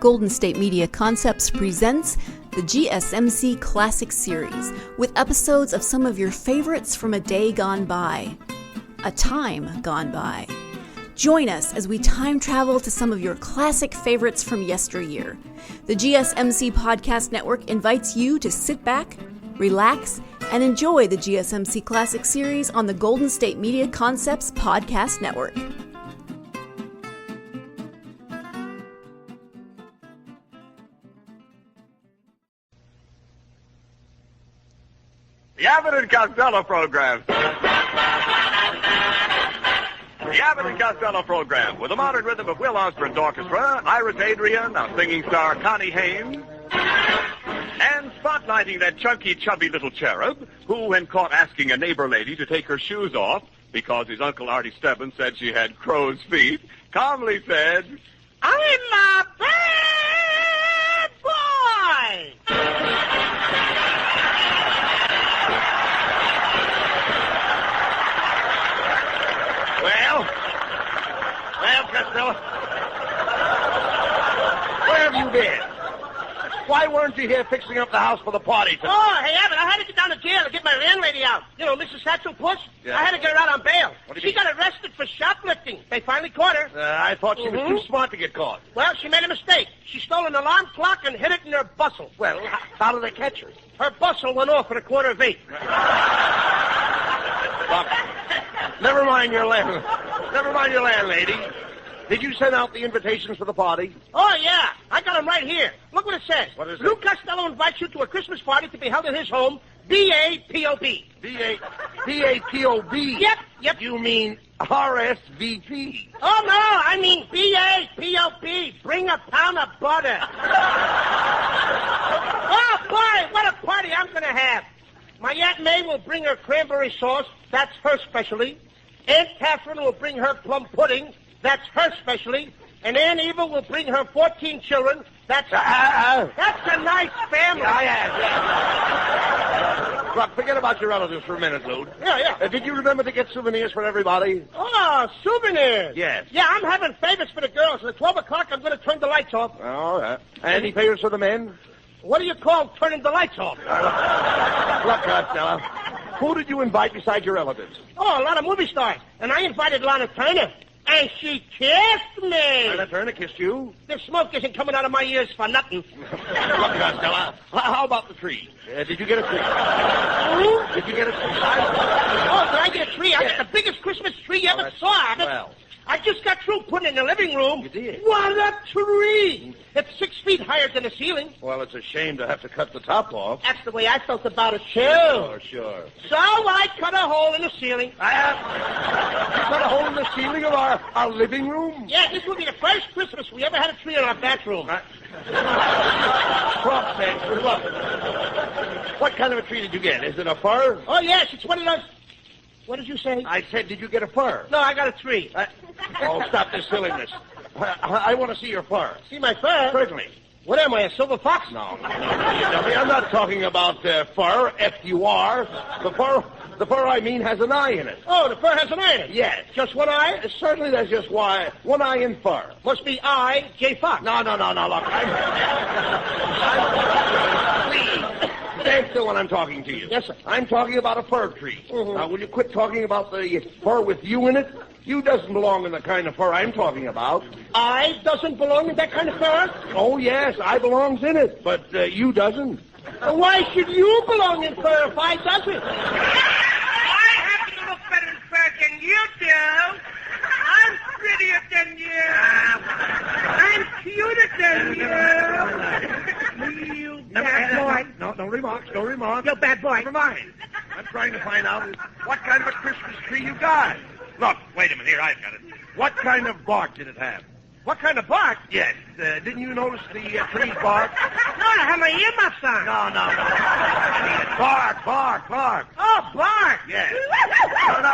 Golden State Media Concepts presents the GSMC Classics series, with episodes of some of your favorites from a day gone by, a time gone by. Join us as we time travel to some of your classic favorites from yesteryear. The GSMC Podcast Network invites you to sit back, relax, and enjoy the GSMC Classics series on the Golden State Media Concepts Podcast Network. The Abbott and Costello program. The Abbott and Costello program, with the modern rhythm of Will Osborne's orchestra, Iris Adrian, our singing star Connie Haynes, and spotlighting that chunky, chubby little cherub who, when caught asking a neighbor lady to take her shoes off because his Uncle Artie Stebbins said she had crow's feet, calmly said, "I'm a bad boy!" Well, Costello, where have you been? Why weren't you here fixing up the house for the party tonight? Oh, hey, Abbott, I had to get down to jail to get my landlady out. You know, Mrs. Satchel Puss? Yeah. I had to get her out on bail. What do you She mean? got arrested for shoplifting. They finally caught her. I thought she was too smart to get caught. Well, she made a mistake. She stole an alarm clock and hid it in her bustle. Well, how did they catch her? Her bustle went off at 7:45. Look, never mind your landlady. Did you send out the invitations for the party? Oh, yeah. I got them right here. Look what it says. What is it? Lou Costello invites you to a Christmas party to be held in his home, B-A-P-O-B. B-A-P-O-B? Yep. You mean RSVP? Oh, no, I mean B-A-P-O-B. Bring a pound of butter. Oh, boy, what a party I'm going to have. My Aunt May will bring her cranberry sauce. That's her specialty. Aunt Catherine will bring her plum pudding. That's her specialty. And Aunt Eva will bring her 14 children. That's a nice family. Yeah. Look, forget about your relatives for a minute, Lou. Yeah. Did you remember to get souvenirs for everybody? Oh, souvenirs. Yes. Yeah, I'm having favors for the girls. At 12 o'clock, I'm going to turn the lights off. All right. Any favors for the men? What do you call turning the lights off? Look, Costello, who did you invite besides your relatives? Oh, a lot of movie stars. And I invited Lana Turner. And she kissed me. Lana Turner kissed you? The smoke isn't coming out of my ears for nothing. Look, Costello, how about the tree? Did you get a tree? Did you get a tree? Oh, did I get a tree? I got the biggest Christmas tree you ever saw. Well. I just got through putting it in the living room. You did? What a tree! It's 6 feet higher than the ceiling. Well, it's a shame to have to cut the top off. That's the way I felt about it, too. Oh, sure. So I cut a hole in the ceiling. You cut a hole in the ceiling of our living room? Yeah, this will be the first Christmas we ever had a tree in our bathroom. Cross sakes, look. What kind of a tree did you get? Is it a fir? Oh, yes, it's one of those... What did you say? I said, did you get a fir? No, I got a tree. Oh, stop this silliness. I want to see your fur. See my fur? Certainly. What am I, a silver fox? No. I'm not talking about fur, F-U-R. The fur I mean has an eye in it. Oh, the fur has an eye in it? Yes. Just one eye? Certainly there's just one eye in fur. Must be I, J. Fox. No, look. Please. Stand still when I'm talking to you. Yes, sir. I'm talking about a fir tree. Mm-hmm. Now, will you quit talking about the fur with you in it? You doesn't belong in the kind of fur I'm talking about. I doesn't belong in that kind of fur? Oh, yes, I belongs in it, but you doesn't. Why should you belong in fur if I doesn't? I happen to look better in fur than you do. I'm prettier than you. I'm cuter than you. You bad boy. No remarks. You bad boy. Never mind. I'm trying to find out what kind of a Christmas tree you got. Look, wait a minute. Here, I've got it. What kind of bark did it have? What kind of bark? Yes. Didn't you notice the tree's bark? No, I have my earmuffs on. No. Bark. Oh, bark. Yes. No.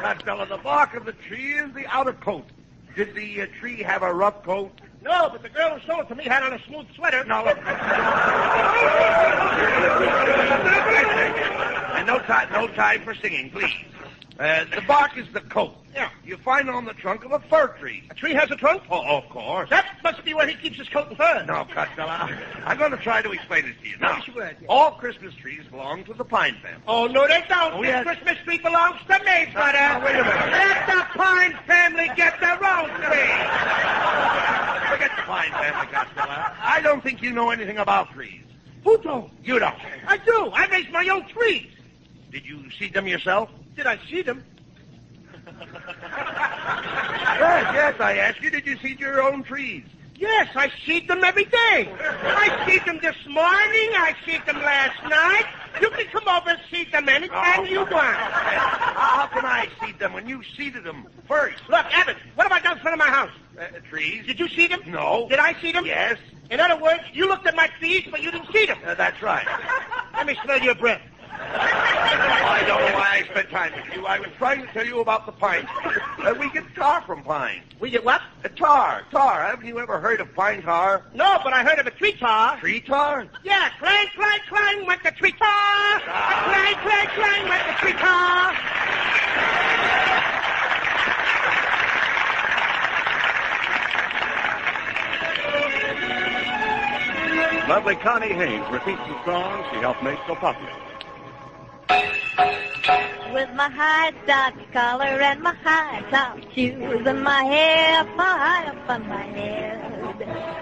Costello, the bark of the tree is the outer coat. Did the tree have a rough coat? No, but the girl who sold it to me had on a smooth sweater. No, look. And no time for singing, please. The bark is the coat. Yeah. You find it on the trunk of a fir tree. A tree has a trunk? Oh, of course. That must be where he keeps his coat and fur. No, Costello. I'm going to try to explain it to you. Now, Yes, you would, yes. all Christmas trees belong to the pine family. Oh, no, they don't. Oh, This yes. Christmas tree belongs to me, brother. Now, wait a minute. Let the Pine family get their own tree. Forget the pine family, Costello. I don't think you know anything about trees. Who don't? You don't. I do. I raise my own trees. Did you seed them yourself? Did I see them? Yes, I asked you, did you seed your own trees? Yes, I seed them every day. I seed them this morning. I seed them last night. You can come over and seed them anytime you want. How can I seed them when you seeded them first? Look, Abbott, what have I done in front of my house? Trees? Did you seed them? No. Did I seed them? Yes. In other words, you looked at my trees, but you didn't seed them. That's right. Let me smell your breath. I don't know why I spent time with you. I was trying to tell you about the pine. We get tar from pine. We get what? Tar. Haven't you ever heard of pine tar? No, but I heard of a tree tar. Tree tar? Yeah, clang, clang, clang, went the tree tar. Clang, clang, clang, went the tree tar. Lovely Connie Haynes repeats the songs she helped make so popular. With my high stock collar and my high top shoes and my hair high up on my head,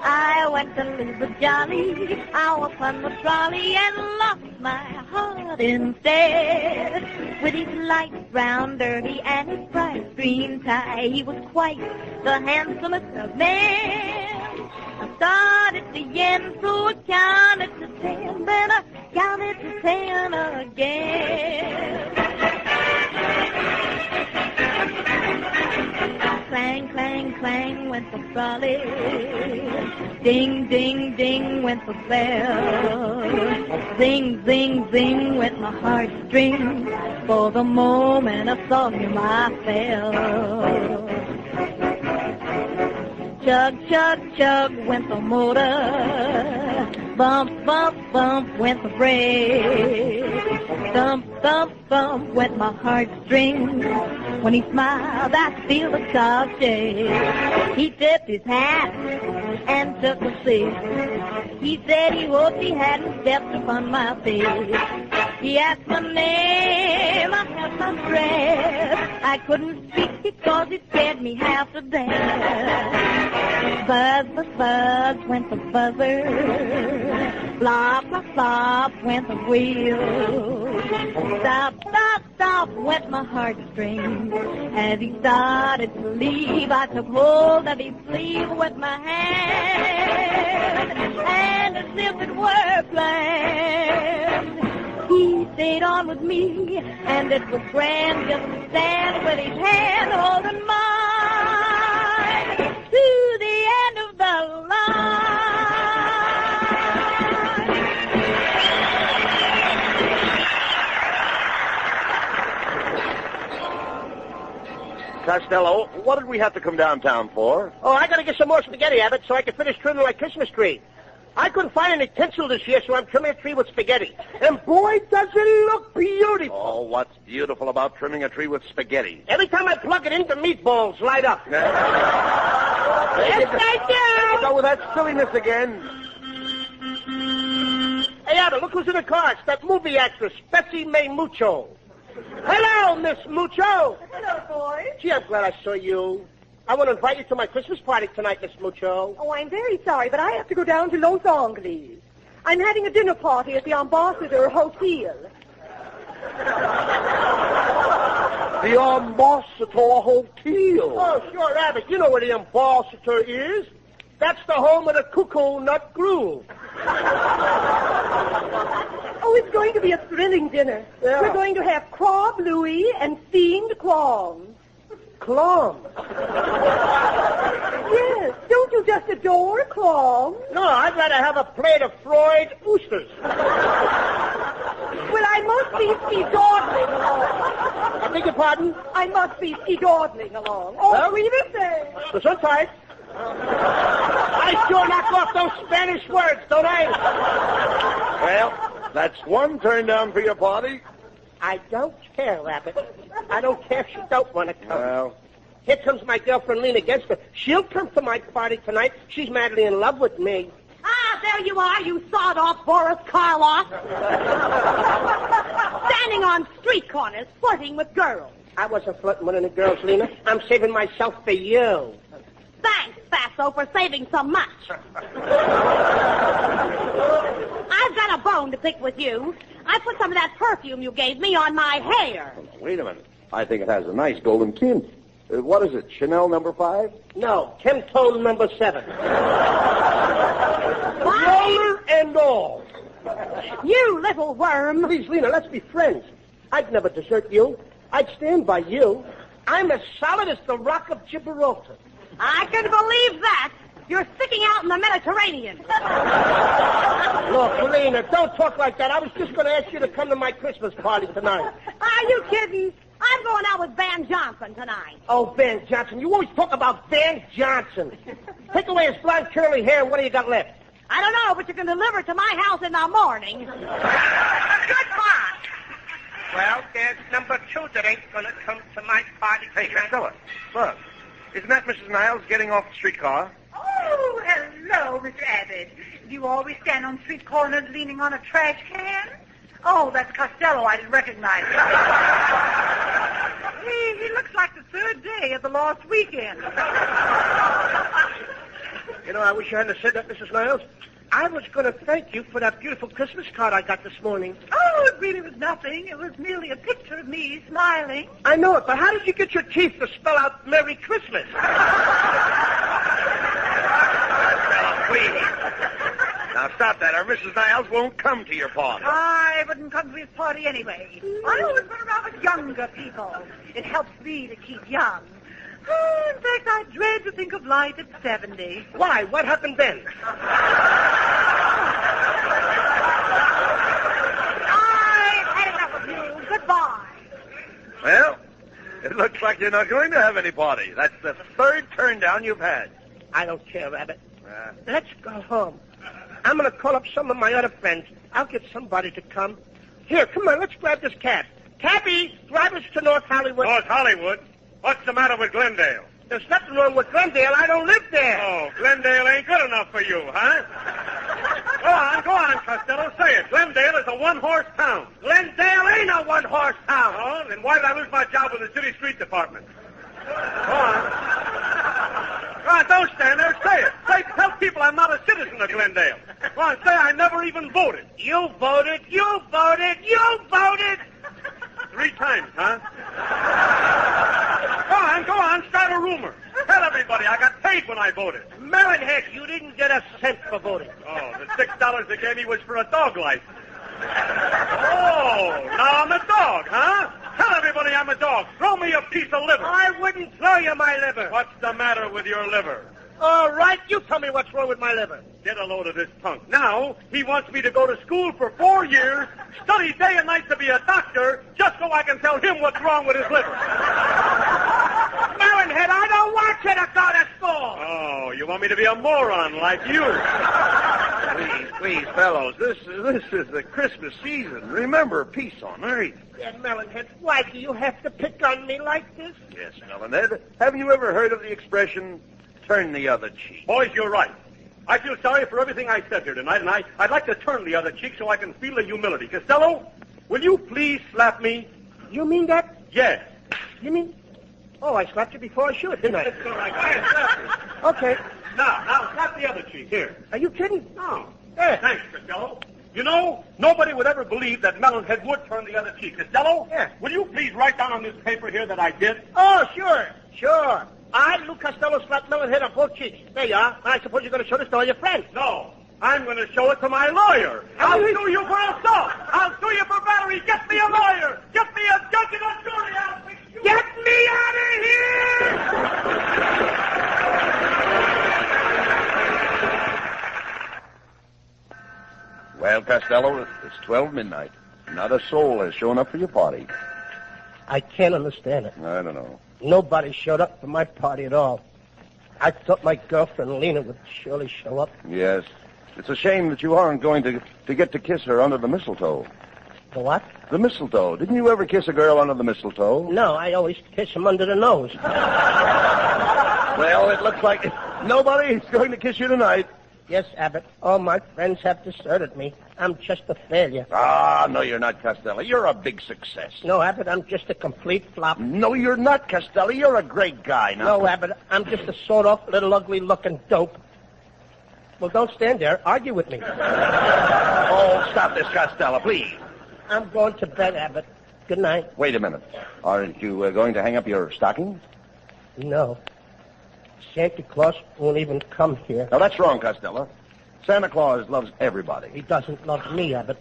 I went to lose a jolly hour upon the trolley and lost my heart instead. With his light brown derby and his bright green tie, he was quite the handsomest of men. I started to yen, so I counted to 10, then I counted to 10 again. Clang, clang, clang went the trolley. Ding, ding, ding went the bell. Zing, zing, zing went my heartstrings. For the moment I saw him, I fell. Chug, chug, chug went the motor. Bump, bump, bump went the brake. Thump, thump, thump went my heartstrings. When he smiled, I feel the car shake. He tipped his hat and took a seat. He said he hoped he hadn't stepped upon my face. He asked my name, I held my breath. I couldn't speak because it scared me half to death. Buzz, buzz, buzz went the buzzer. Flop, flop, flop went the wheel. Stop, stop, stop went my heartstrings. As he started to leave, I took hold of his sleeve with my hand. And as if it were planned, he stayed on with me, and it was grand just to stand with his hand holding mine to the end of the line. Costello, what did we have to come downtown for? Oh, I gotta get some more spaghetti, Abbott, so I can finish trimming my Christmas tree. I couldn't find any tinsel this year, so I'm trimming a tree with spaghetti. And boy, does it look beautiful. Oh, what's beautiful about trimming a tree with spaghetti? Every time I plug it in, the meatballs light up. Yes, I do. Go with that silliness again. Hey, Abbott, look who's in the car. It's that movie actress, Betsy May Mucho. Hello, Miss Mucho. Hello, boys. Gee, I'm glad I saw you. I want to invite you to my Christmas party tonight, Miss Mucho. Oh, I'm very sorry, but I have to go down to Los Angeles. I'm having a dinner party at the Ambassador Hotel. The Ambassador Hotel. Oh, sure, Abbott. You know where the Ambassador is. That's the home of the Cuckoo Nut Groove. Oh, it's going to be a thrilling dinner. Yeah. We're going to have crab louis and steamed clams. Clams? Yes, don't you just adore clams? No, I'd rather have a plate of fried oysters. Well, I must be ski-dawdling along. I beg your pardon? I must be ski-dawdling along. Oh, Well? we will say. The sun tight. I sure knock off those Spanish words, don't I? Well, that's one turn down for your party. I don't care, Abbott. I don't care if you don't want to come. Well, Here comes my girlfriend Lena Gensler. She'll come to my party tonight. She's madly in love with me. Ah, there you are, you sawed-off Boris Karloff. Standing on street corners, flirting with girls. I wasn't flirting with any girls, Lena. I'm saving myself for you. Thanks, Fatso, for saving so much. I've got a bone to pick with you. I put some of that perfume you gave me on my hair. Wait a minute. I think it has a nice golden tint. What is it, Chanel number 5? No, Chemtone number 7. What? Roller and all. You little worm. Please, Lena, let's be friends. I'd never desert you. I'd stand by you. I'm as solid as the rock of Gibraltar. I can believe that. You're sticking out in the Mediterranean. Look, Lena, don't talk like that. I was just going to ask you to come to my Christmas party tonight. Are you kidding? I'm going out with Van Johnson tonight. Oh, Van Johnson. You always talk about Van Johnson. Take away his blonde curly hair, and what do you got left? I don't know, but you can deliver it to my house in the morning. Goodbye. Well, there's number 2 that ain't going to come to my party. Hey, Costello, look. Isn't that Mrs. Niles getting off the streetcar? Oh, hello, Mr. Abbott. Do you always stand on street corners leaning on a trash can? Oh, that's Costello. I didn't recognize him. He looks like the 3rd day of the lost weekend. You know, I wish you hadn't said that, Mrs. Niles. I was going to thank you for that beautiful Christmas card I got this morning. Oh, it really was nothing. It was merely a picture of me smiling. I know it, but how did you get your teeth to spell out Merry Christmas? Please. Now stop that, or Mrs. Niles won't come to your party. I wouldn't come to his party anyway. I always run around with younger people. It helps me to keep young. Oh, in fact, I dread to think of life at 70. Why? What happened then? I've had enough of you. Goodbye. Well, it looks like you're not going to have any party. That's the 3rd turn down you've had. I don't care, Abbott. Let's go home. I'm going to call up some of my other friends. I'll get somebody to come. Here, come on, let's grab this cab. Cabby, drive us to North Hollywood. North Hollywood? What's the matter with Glendale? There's nothing wrong with Glendale. I don't live there. Oh, Glendale ain't good enough for you, huh? Go on, Costello, say it. Glendale is a one-horse town. Glendale ain't a one-horse town. Oh, then why did I lose my job with the city street department? Go on. Don't stand there. Say it. Tell people I'm not a citizen of Glendale. Go on, say I never even voted. You voted. You voted. You voted. 3 times, huh? Go on, start a rumor. Tell everybody I got paid when I voted. Melonhead, you didn't get a cent for voting. Oh, the $6 they gave me was for a dog license. Oh, now I'm a dog, huh? Tell everybody I'm a dog. Throw me a piece of liver. I wouldn't throw you my liver. What's the matter with your liver? All right, you tell me what's wrong with my liver. Get a load of this punk. Now, he wants me to go to school for 4 years, study day and night to be a doctor, just so I can tell him what's wrong with his liver. Melonhead, I don't want you to go to school. Oh, you want me to be a moron like you. Please, fellows, this is the Christmas season. Remember, peace on earth. Yeah, Melonhead, why do you have to pick on me like this? Yes, Melonhead. Have you ever heard of the expression, turn the other cheek? Boys, you're right. I feel sorry for everything I said here tonight, and I'd like to turn the other cheek so I can feel the humility. Costello, will you please slap me? You mean that? Yes. You mean... Oh, I slapped you before I should, didn't I? That's all right. Go ahead, slap me. Okay. Now, slap the other cheek. Here. Are you kidding? No. Yeah. Thanks, Costello. You know, nobody would ever believe that Melonhead would turn the other cheek. Costello? Yeah. Will you please write down on this paper here that I did? Oh, sure. I, Lou Costello, slapped Melonhead on both cheeks. There you are. I suppose you're going to show this to all your friends. No. I'm going to show it to my lawyer. I'll sue you for assault. I'll sue you for battery. Get me a lawyer. Get me a judge and a jury. I'll fix you. Get me out of here! Well, Costello, it's 12 midnight. Not a soul has shown up for your party. I can't understand it. I don't know. Nobody showed up for my party at all. I thought my girlfriend Lena would surely show up. Yes. It's a shame that you aren't going to get to kiss her under the mistletoe. The what? The mistletoe. Didn't you ever kiss a girl under the mistletoe? No, I always kiss him under the nose. Well, it looks like nobody's going to kiss you tonight. Yes, Abbott. All my friends have deserted me. I'm just a failure. Ah, no, you're not, Costello. You're a big success. No, Abbott, I'm just a complete flop. No, you're not, Costello. You're a great guy. Now. No, Abbott, I'm just a sawed-off, little ugly-looking dope. Well, don't stand there. Argue with me. Oh, stop this, Costello, please. I'm going to bed, Abbott. Good night. Wait a minute. Aren't you going to hang up your stockings? No. Santa Claus won't even come here. Now, that's wrong, Costello. Santa Claus loves everybody. He doesn't love me, Abbott.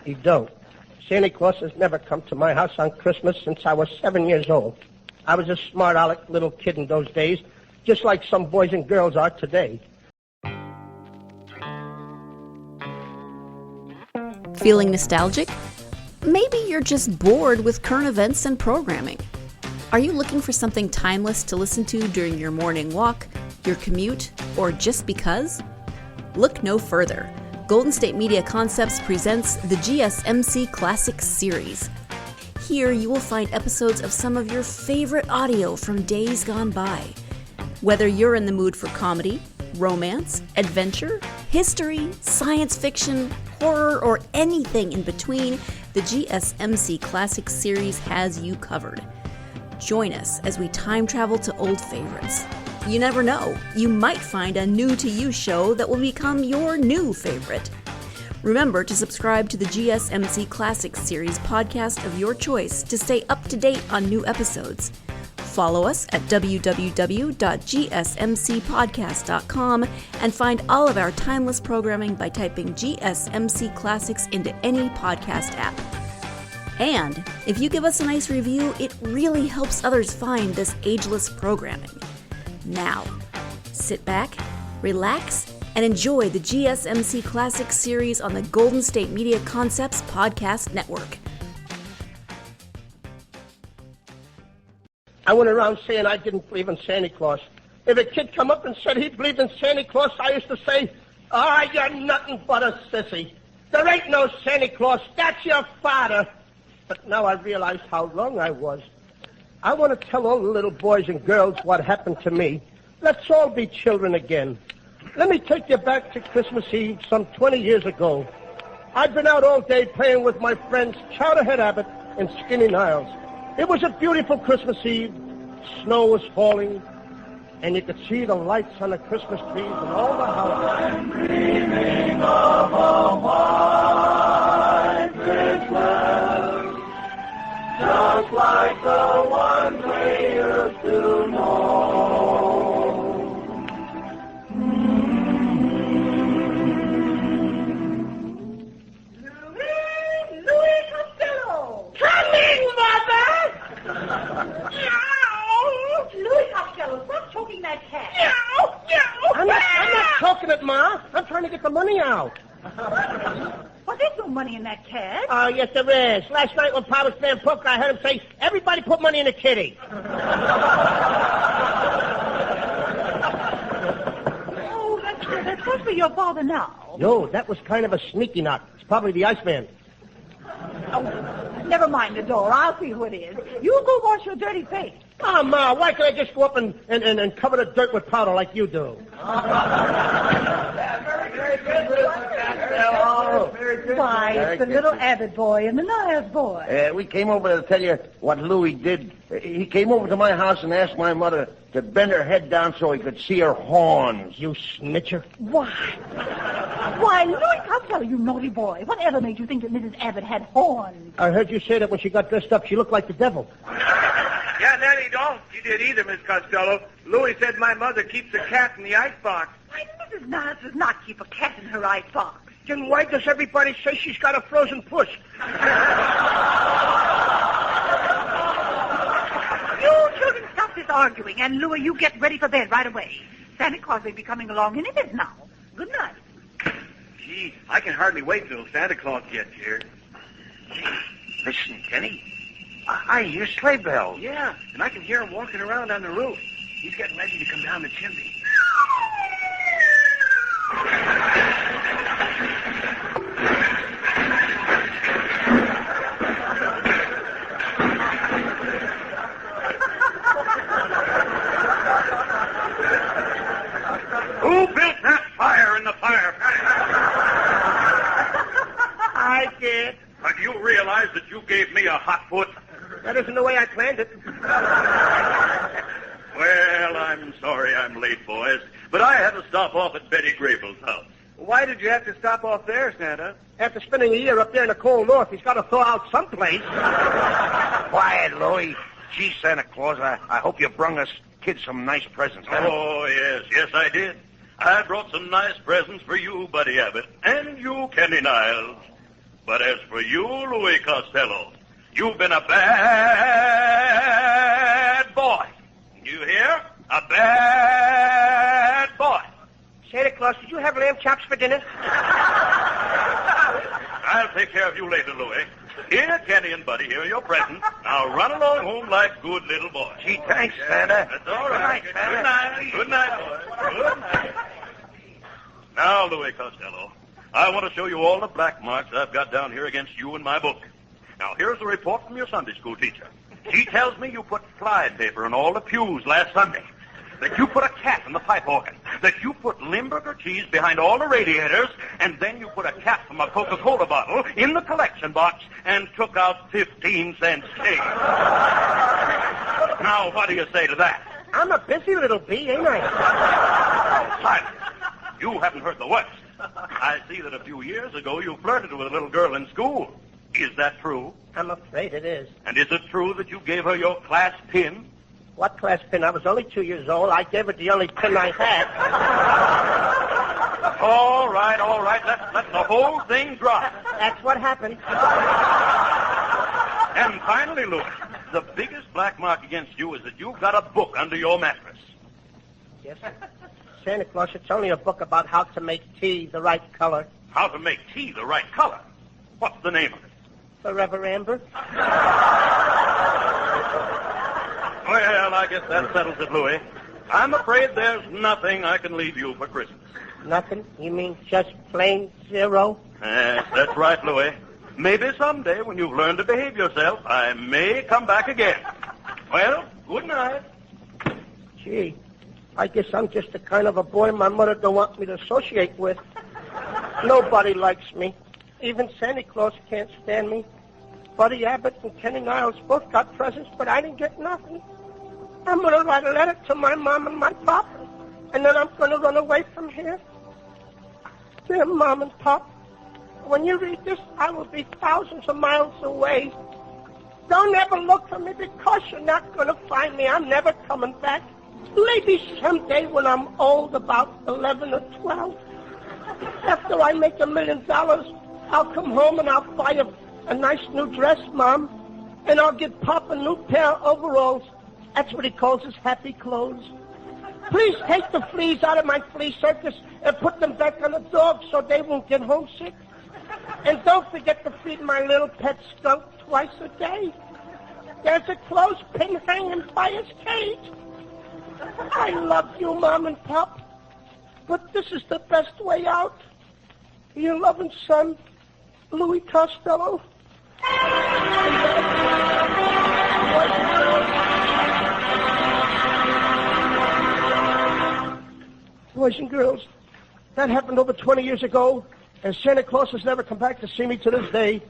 He don't. Santa Claus has never come to my house on Christmas since I was 7 years old. I was a smart aleck little kid in those days, just like some boys and girls are today. Feeling nostalgic? Maybe you're just bored with current events and programming. Are you looking for something timeless to listen to during your morning walk, your commute, or just because? Look no further. Golden State Media Concepts presents the GSMC Classics series. Here you will find episodes of some of your favorite audio from days gone by. Whether you're in the mood for comedy, romance, adventure, history, science fiction, horror, or anything in between, the GSMC Classics series has you covered. Join us as we time travel to old favorites. You never know, you might find a new-to-you show that will become your new favorite. Remember to subscribe to the GSMC Classics series podcast of your choice to stay up to date on new episodes. Follow us at www.gsmcpodcast.com and find all of our timeless programming by typing GSMC Classics into any podcast app. And if you give us a nice review, it really helps others find this ageless programming. Now, sit back, relax, and enjoy the GSMC Classics series on the Golden State Media Concepts Podcast Network. I went around saying I didn't believe in Santa Claus. If a kid come up and said he believed in Santa Claus, I used to say, you're nothing but a sissy. There ain't no Santa Claus. That's your father. But now I realize how wrong I was. I want to tell all the little boys and girls what happened to me. Let's all be children again. Let me take you back to Christmas Eve some 20 years ago. I'd been out all day playing with my friends Chowderhead Abbott and Skinny Niles. It was a beautiful Christmas Eve. Snow was falling, and you could see the lights on the Christmas trees and all the houses. I'm dreaming of a white Christmas, just like the ones we used to know. Louis Costello! Coming, Mother! Louis Costello, stop choking that cat. I'm not choking it, Ma. I'm trying to get the money out. Well, there's no money in that cat. Oh, yes, there is. Last night when Pa was playing poker, I heard him say, everybody put money in the kitty. Oh, that's supposed to be your father now. No, that was kind of a sneaky knock. It's probably the Iceman. Oh, never mind the door. I'll see who it is. You go wash your dirty face. Oh, Ma, why can't I just go up and cover the dirt with powder like you do? Very good. Why, it's the little Abbott boy and the Niles boy. We came over to tell you what Louis did. He came over to my house and asked my mother to bend her head down so he could see her horns. You snitcher. Why, Louis Costello, you naughty boy. Whatever made you think that Mrs. Abbott had horns? I heard you say that when she got dressed up, she looked like the devil. Yeah, that he don't. You did either, Miss Costello. Louis said my mother keeps a cat in the icebox. Why, Mrs. Niles does not keep a cat in her icebox. Then why does everybody say she's got a frozen puss? You children stop this arguing, and Louis, you get ready for bed right away. Santa Claus may be coming along any minute now. Good night. Gee, I can hardly wait till Santa Claus gets here. Listen, Kenny. I hear sleigh bells. Yeah, and I can hear him walking around on the roof. He's getting ready to come down the chimney. way I planned it. Well, I'm sorry I'm late, boys, but I had to stop off at Betty Grable's house. Why did you have to stop off there, Santa? After spending a year up there in the cold north, he's got to thaw out someplace. Quiet, Louie. Gee, Santa Claus, I hope you brung us kids some nice presents. Oh, yes, I did. I brought some nice presents for you, Buddy Abbott, and you, Kenny Niles. But as for you, Louis Costello, you've been a bad boy. You hear? A bad boy. Santa Claus, did you have lamb chops for dinner? I'll take care of you later, Louis. Here, Kenny and Buddy, here are your presents. Now run along home like good little boys. Gee, thanks, Santa. That's all right. Good night, Santa. Good night. Good night, boys. Good night. Now, Louis Costello, I want to show you all the black marks I've got down here against you in my book. Now, here's the report from your Sunday school teacher. She tells me you put fly paper in all the pews last Sunday, that you put a cat in the pipe organ, that you put Limburger cheese behind all the radiators, and then you put a cap from a Coca-Cola bottle in the collection box and took out 15-cent change. Now, what do you say to that? I'm a busy little bee, ain't I? Silence. You haven't heard the worst. I see that a few years ago you flirted with a little girl in school. Is that true? I'm afraid it is. And is it true that you gave her your class pin? What class pin? I was only 2 years old. I gave it the only pin I had. All right. Let the whole thing drop. That's what happened. And finally, Louis, the biggest black mark against you is that you've got a book under your mattress. Yes, sir. Santa Claus, it's only a book about how to make tea the right color. How to make tea the right color? What's the name of it? Forever Amber. Well, I guess that settles it, Louis. I'm afraid there's nothing I can leave you for Christmas. Nothing? You mean just plain zero? Yes, that's right, Louis. Maybe someday, when you've learned to behave yourself, I may come back again. Well, good night. Gee, I guess I'm just the kind of a boy my mother don't want me to associate with. Nobody likes me. Even Santa Claus can't stand me. Buddy Abbott and Kenny Niles both got presents, but I didn't get nothing. I'm going to write a letter to my mom and my pop, and then I'm going to run away from here. Dear Mom and Pop, when you read this, I will be thousands of miles away. Don't ever look for me because you're not going to find me. I'm never coming back. Maybe someday when I'm old, about 11 or 12, after I make $1 million, I'll come home and I'll buy a nice new dress, Mom, and I'll give Pop a new pair of overalls. That's what he calls his happy clothes. Please take the fleas out of my flea circus and put them back on the dogs so they won't get homesick. And don't forget to feed my little pet skunk twice a day. There's a clothespin hanging by his cage. I love you, Mom and Pop, but this is the best way out. Your loving son, Louis Costello. Boys and girls, that happened over 20 years ago, and Santa Claus has never come back to see me to this day.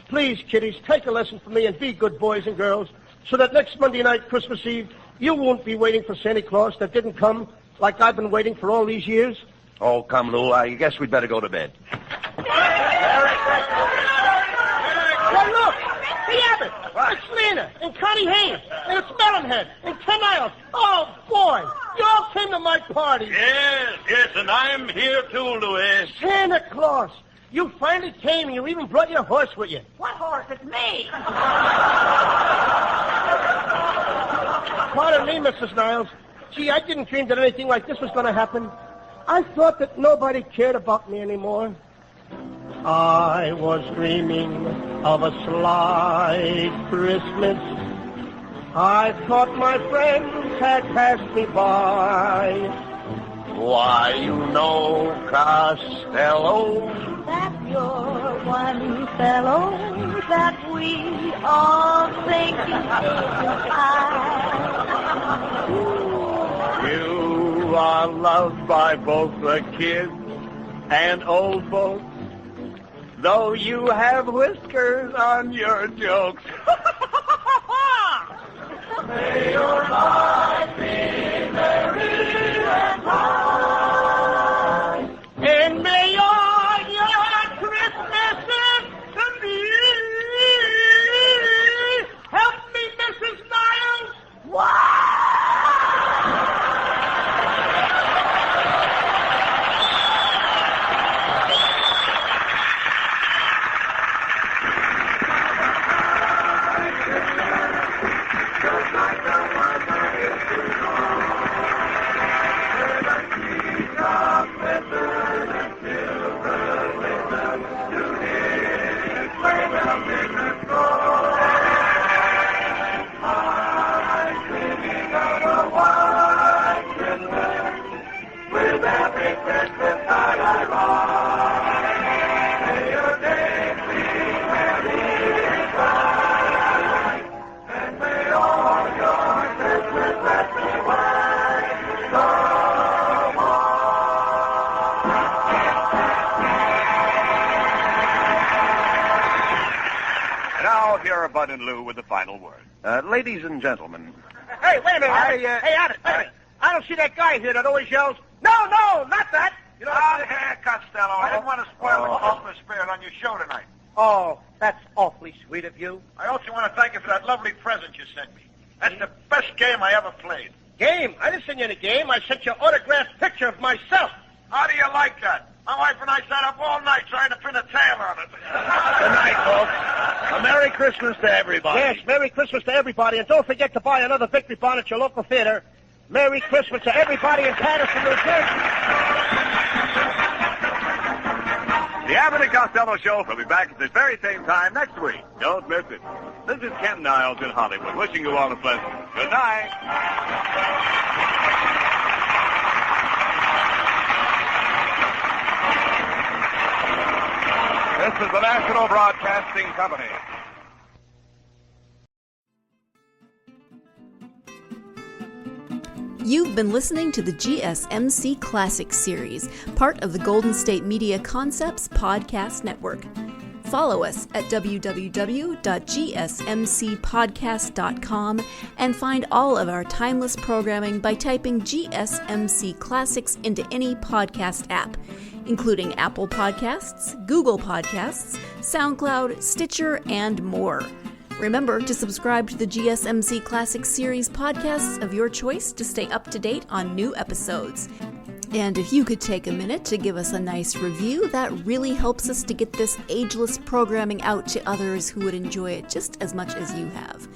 Please, kiddies, take a lesson from me and be good boys and girls, so that next Monday night, Christmas Eve, you won't be waiting for Santa Claus that didn't come like I've been waiting for all these years. Oh, come, Lou. I guess we'd better go to bed. Well, look, the Abbott, it's Lena, and Connie Haynes, and it's Melonhead, and Ken Niles. Oh, boy, you all came to my party. Yes, and I'm here too, Louis. Santa Claus, you finally came, and you even brought your horse with you. What horse? It's me. Pardon me, Mrs. Niles. Gee, I didn't dream that anything like this was going to happen. I thought that nobody cared about me anymore. I was dreaming of a sly Christmas. I thought my friends had passed me by. Why, you know, Costello, That you're one fellow that we all think is You are loved by both the kids and old folks, though you have whiskers on your jokes. May your life be merry and high. And may all your Christmases to me. Help me, Mrs. Niles. Now, here are Bud and Lou with the final word. Ladies and gentlemen, Hey, wait a minute. Hey, Abbott, wait a minute. I don't see that guy here that always yells, no, not that. You know, Here, Costello. I didn't want to spoil the Christmas spirit on your show tonight. Oh, that's awfully sweet of you. I also want to thank you for that lovely present you sent me. That's the best game I ever played. Game? I didn't send you any game. I sent you an autographed picture of myself. How do you like that? My wife and I sat up all night trying to pin a tail on it. good night, folks. A Merry Christmas to everybody. Yes, Merry Christmas to everybody, and don't forget to buy another Victory Bond at your local theater. Merry Christmas to everybody in Patterson, New Jersey. The Abbott and Costello Show will be back at this very same time next week. Don't miss it. This is Ken Niles in Hollywood, wishing you all a pleasant good night. This is the National Broadcasting Company. You've been listening to the GSMC Classics series, part of the Golden State Media Concepts Podcast Network. Follow us at www.gsmcpodcast.com and find all of our timeless programming by typing GSMC Classics into any podcast app, including Apple Podcasts, Google Podcasts, SoundCloud, Stitcher, and more. Remember to subscribe to the GSMC Classics series podcasts of your choice to stay up to date on new episodes. And if you could take a minute to give us a nice review, that really helps us to get this ageless programming out to others who would enjoy it just as much as you have.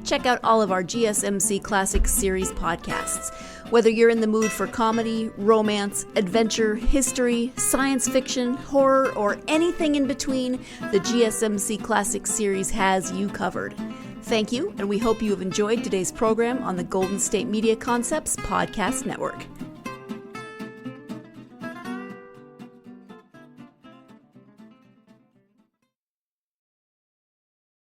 Check out all of our GSMC Classics series podcasts. Whether you're in the mood for comedy, romance, adventure, history, science fiction, horror, or anything in between, the GSMC Classics series has you covered. Thank you, and we hope you have enjoyed today's program on the Golden State Media Concepts Podcast Network.